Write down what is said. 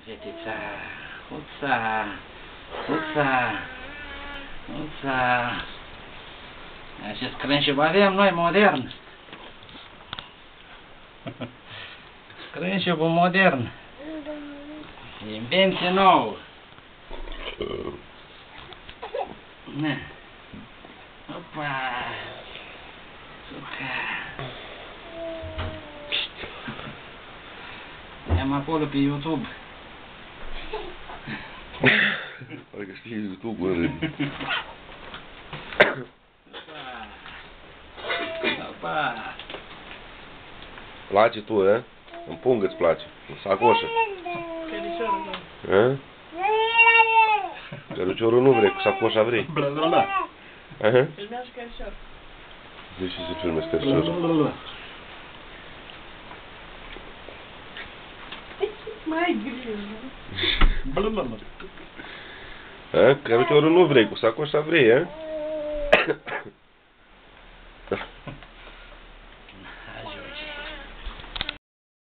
Fetița, Huța, Huța, Huța. Ce scrânșiu avem noi, modern. Scrânșiu modern. Invenție nouă. Na. Opa. Suca. I-am acolo pe YouTube. Pare că știi YouTube-ul. Opa. Place tu, a? În pungă îți place. În sacoșă. A? Căruciorul nu vrei, cu sacoșa vrei. Bla bla bla. Aha. Filmează cărucior. De ce se filmează căruciorul? Mai greu. Bla bla bla. A? Căruciorul nu vrei, cu sacoșa vrei, a?